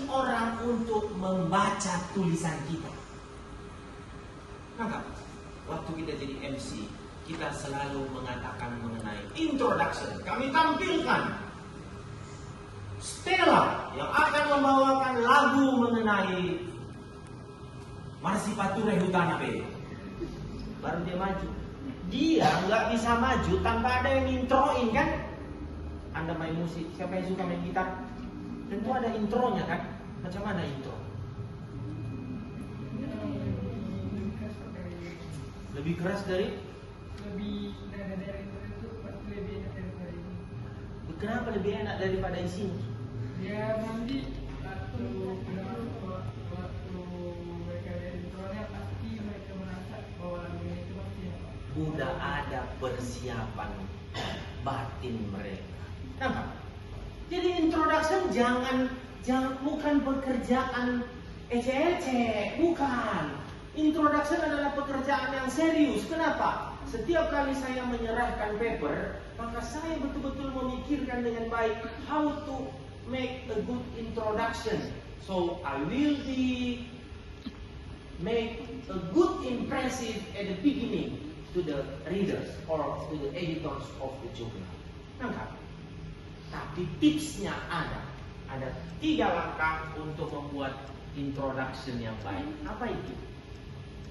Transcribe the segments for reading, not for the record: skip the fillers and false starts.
orang untuk membaca tulisan kita. Maka waktu kita jadi MC, kita selalu mengatakan mengenai introduction. Kami tampilkan Stella yang akan membawakan lagu mengenai Marsipature Hutana B. Baru dia maju. Dia nggak bisa maju tanpa ada yang introin kan? Anda main musik, siapa yang suka main gitar? Tentu ada intronya kan? Macam mana intro? Lebih keras dari? Lebih nada dari itu pasti lebih enak daripada ini. Kenapa lebih enak daripada isinya? Dia nanti waktu mereka lihat intronya pasti mereka merasa bahwa lagu ini itu pasti apa. Udah ada persiapan batin mereka. Nampak? Jadi introduction jangan bukan pekerjaan ece-ece, bukan. Introduction adalah pekerjaan yang serius. Kenapa? Setiap kali saya menyerahkan paper, maka saya betul-betul memikirkan dengan baik how to make a good introduction. So I will make a good impressive at the beginning to the readers or to the editors of the journal. Nampak? Tapi tipsnya ada 3 langkah untuk membuat introduction yang baik. Apa itu?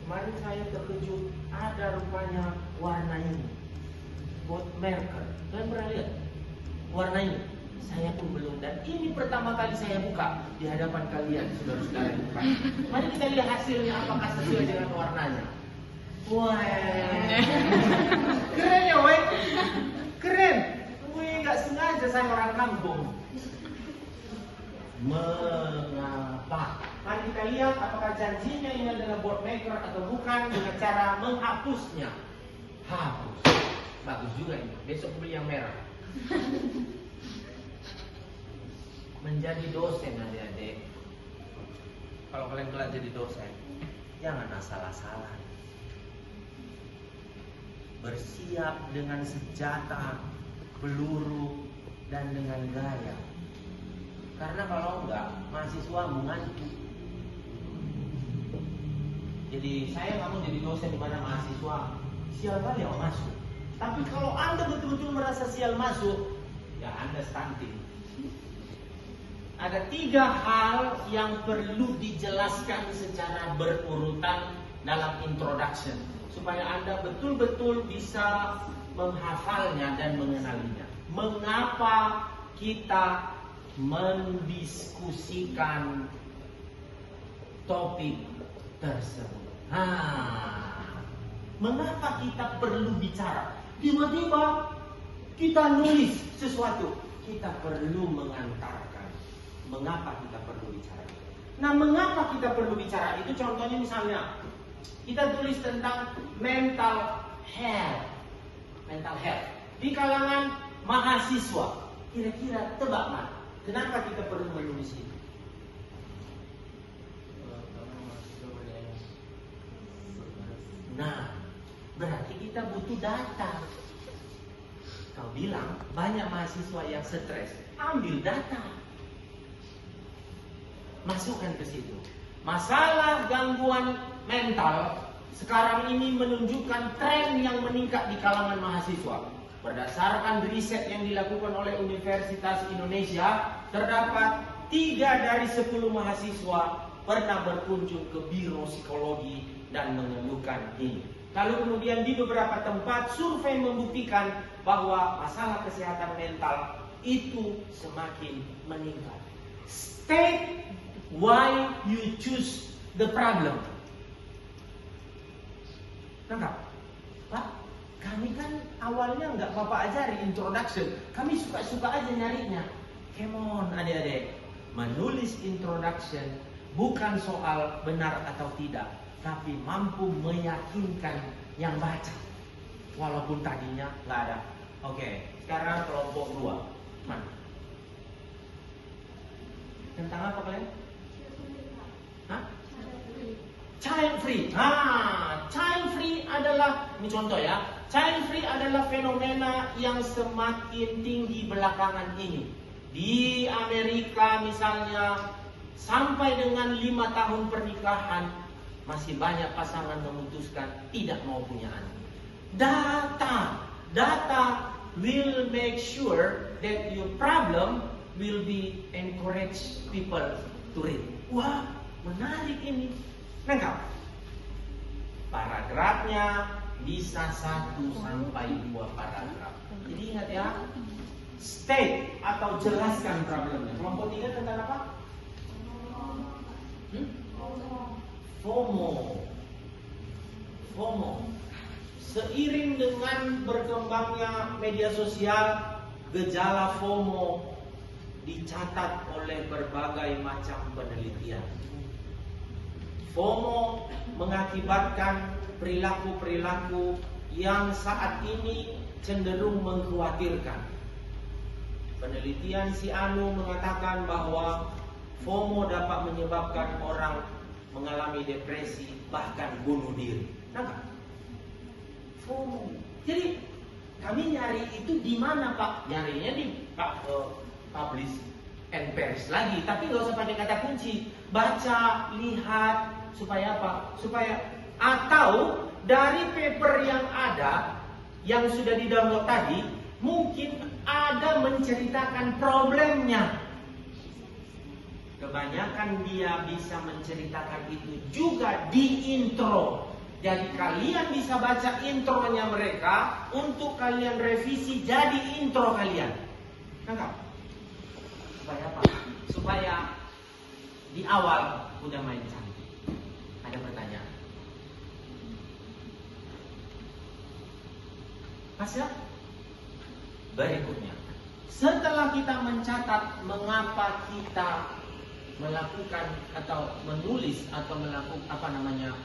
Kemarin saya terkejut, ada rupanya warna ini, bold marker. Kalian pernah lihat warna ini? Saya pun belum, dan ini pertama kali saya buka di hadapan kalian, saudara-saudara. Mari kita lihat hasilnya apakah sesuai dengan warnanya. Wah, keren ya, weh, keren. Wih, nggak sengaja saya orang kampung. Mengapa? Mari kita lihat apakah janjinya ini adalah board maker atau bukan dengan cara menghapusnya. Hapus. Bagus juga ini. Besok beli yang merah. Menjadi dosen adik-adik. Kalau kalian kelak jadi dosen, jangan asal-asalan. Bersiap dengan senjata, peluru, dan dengan gaya. Karena kalau enggak, mahasiswa mengantuk. Jadi saya nggak mau jadi dosen di mana mahasiswa sial kali yang masuk. Tapi kalau Anda betul-betul merasa sial masuk, ya Anda stunting. Ada 3 hal yang perlu dijelaskan secara berurutan dalam introduction supaya Anda betul-betul bisa menghafalnya dan mengenalinya. Mengapa kita mendiskusikan topik tersebut? Mengapa kita perlu bicara? Tiba-tiba kita nulis sesuatu, kita perlu mengantarkan. Mengapa kita perlu bicara? Nah, mengapa kita perlu bicara? Itu contohnya misalnya kita tulis tentang mental health di kalangan mahasiswa. Kira-kira tebak mana? Kenapa kita perlu menulis itu? Nah, berarti kita butuh data. Kau bilang banyak mahasiswa yang stres. Ambil data, masukkan ke situ. Masalah gangguan mental sekarang ini menunjukkan tren yang meningkat di kalangan mahasiswa. Berdasarkan riset yang dilakukan oleh Universitas Indonesia, terdapat 3 dari 10 mahasiswa pernah berkunjung ke biro psikologi dan mengeluhkan ini. Lalu kemudian di beberapa tempat survei membuktikan bahwa masalah kesehatan mental itu semakin meningkat. State why you choose the problem. Nangkap? Pak, kami kan awalnya nggak Bapak ajari introduction. Kami suka-suka aja nyarinya. Come on adik-adik. Menulis introduction bukan soal benar atau tidak, tapi mampu meyakinkan yang baca. Walaupun tadinya nggak ada. Oke, sekarang kelompok 2. Mana? Tentang apa kalian? Hah? Child free. Child free adalah, ini contoh ya. Child free adalah fenomena yang semakin tinggi belakangan ini. Di Amerika misalnya, sampai dengan 5 tahun pernikahan masih banyak pasangan memutuskan tidak mau punya anak. Data will make sure that your problem will be encourage people to read. Wah, menarik ini. Lengkap. Paragrafnya bisa 1 sampai 2 paragraf. Jadi ingat ya, state atau jelaskan problemnya. Kelompok 3 tentang apa? FOMO. Seiring dengan berkembangnya media sosial, gejala FOMO dicatat oleh berbagai macam penelitian. FOMO mengakibatkan perilaku-perilaku yang saat ini cenderung mengkhawatirkan. Penelitian si Anu mengatakan bahwa FOMO dapat menyebabkan orang mengalami depresi, bahkan bunuh diri. Kenapa? FOMO. Jadi kami nyari itu di mana, Pak? Nyarinya di publish and perish lagi. Tapi nggak usah pakai kata kunci. Baca, lihat, supaya apa? Supaya atau dari paper yang ada, yang sudah di-download tadi, mungkin ada menceritakan problemnya. Kebanyakan dia bisa menceritakan itu juga di intro. Jadi kalian bisa baca intronya mereka untuk kalian revisi jadi intro kalian. Nangkap? Supaya apa? Supaya di awal udah main cantik. Ada pertanyaan? Pas ya? Berikutnya, setelah kita mencatat mengapa kita melakukan atau menulis atau melakukan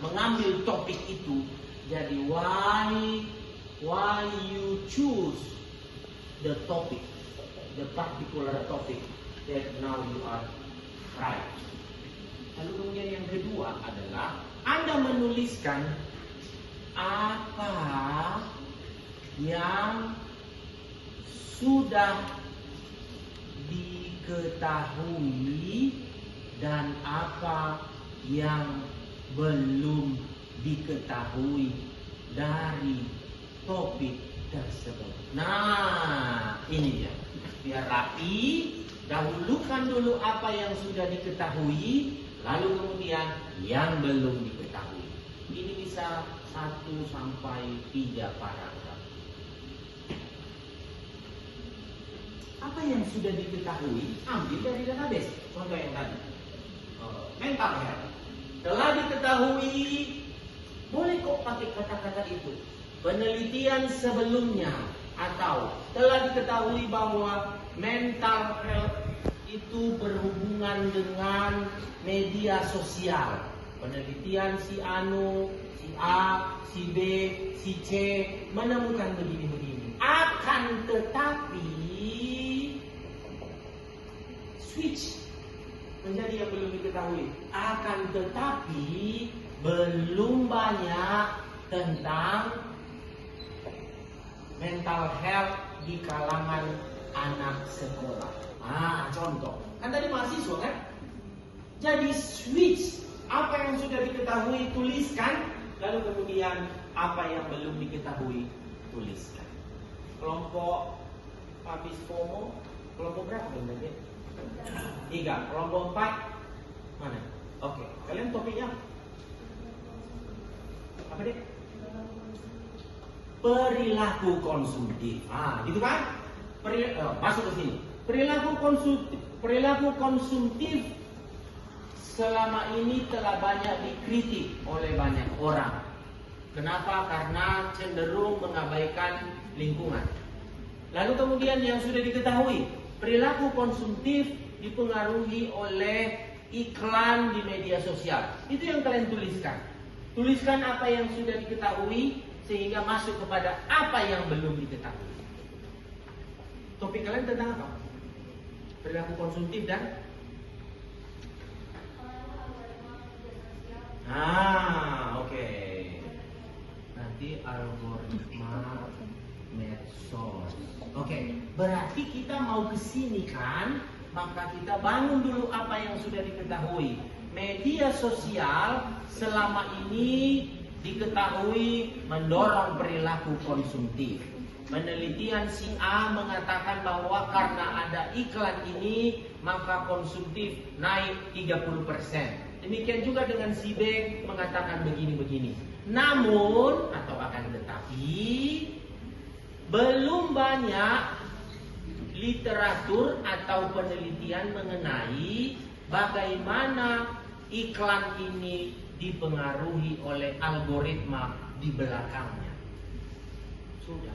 mengambil topik itu, jadi why you choose the topic, the particular topic that now you are right. Lalu kemudian yang kedua adalah Anda menuliskan apa yang sudah diketahui dan apa yang belum diketahui dari topik tersebut. Nah, ini dia. Biar rapi, dahulukan dulu apa yang sudah diketahui, lalu kemudian yang belum diketahui. Ini bisa 1 sampai 3 paragraf. Apa yang sudah diketahui, ambil dari database. Contoh yang tadi. Mental health. Telah diketahui, boleh kok pakai kata-kata itu. Penelitian sebelumnya atau telah diketahui bahwa mental health itu berhubungan dengan media sosial. Penelitian si Anu, si A, si B, si C menemukan begini-begini. Akan tetapi switch menjadi yang belum diketahui. Akan tetapi belum banyak tentang mental health di kalangan anak sekolah. Contoh. Kan tadi mahasiswa kan? Jadi switch. Apa yang sudah diketahui tuliskan. Lalu kemudian apa yang belum diketahui tuliskan. Kelompok habis FOMO. Kelompok berapa sebenarnya? 3. Kelompok 4 mana? Oke. Kalian topiknya apa deh? Perilaku konsumtif. Gitu kan? Masuk ke sini. Perilaku konsumtif selama ini telah banyak dikritik oleh banyak orang. Kenapa? Karena cenderung mengabaikan lingkungan. Lalu kemudian yang sudah diketahui, perilaku konsumtif dipengaruhi oleh iklan di media sosial. Itu yang kalian tuliskan. Tuliskan apa yang sudah diketahui sehingga masuk kepada apa yang belum diketahui. Topik kalian tentang apa? Perilaku konsumtif dan oke. Nanti algoritma medsos. Oke, berarti kita mau kesini kan maka kita bangun dulu apa yang sudah diketahui. Media sosial selama ini diketahui mendorong perilaku konsumtif. Penelitian si A mengatakan bahwa karena ada iklan ini maka konsumtif naik 30%. Demikian juga dengan si B mengatakan begini-begini. Namun atau akan tetapi belum banyak literatur atau penelitian mengenai bagaimana iklan ini dipengaruhi oleh algoritma di belakangnya. Sudah.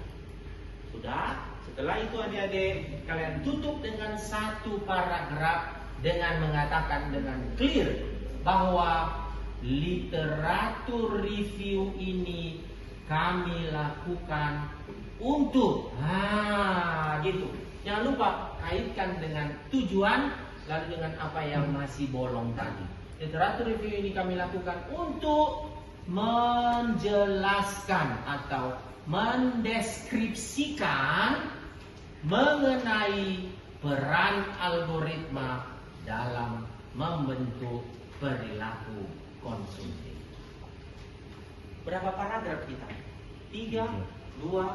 Setelah itu adik-adik kalian tutup dengan satu paragraf dengan mengatakan dengan clear bahwa literatur review ini kami lakukan untuk gitu. Jangan lupa kaitkan dengan tujuan lalu dengan apa yang masih bolong tadi. Literatur review ini kami lakukan untuk menjelaskan atau mendeskripsikan mengenai peran algoritma dalam membentuk perilaku konsumtif. Berapa paragraf kita? 3, 2,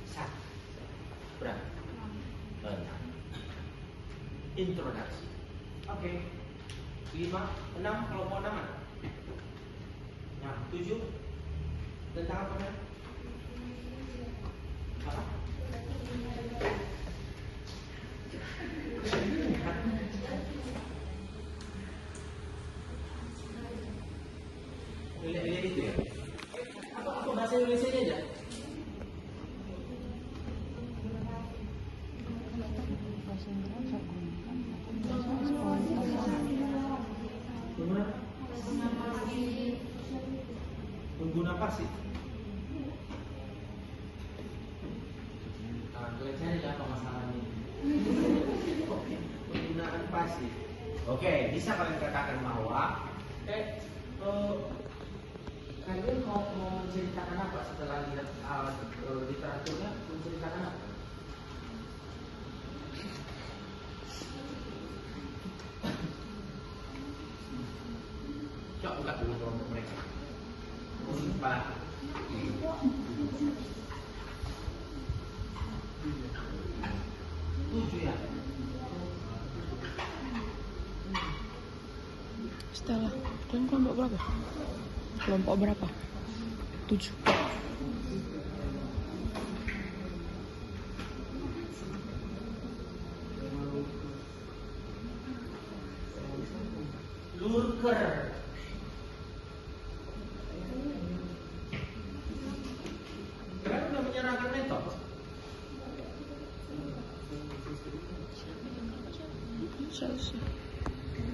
1. Berapa? Benar. Introduksi. Oke. 5, 6, kelompok 6 ada? Nah, 7 tentang apa? Apa? Lihat itu ya? Apa bahasa Indonesia aja? Pengguna pasif. Tulisannya apa masalahnya? Penggunaan pasif. Oke, bisa kalian katakan bahwa kalian mau menceritakan apa setelah lihat literaturnya? Menceritakan apa? Coba buka dulu kelompok mereka. Pak. 7 ya. Stella, kalian kelompok berapa? Kelompok berapa? 7. Lurker. Kalian udah menyerahkan metode? Selesai.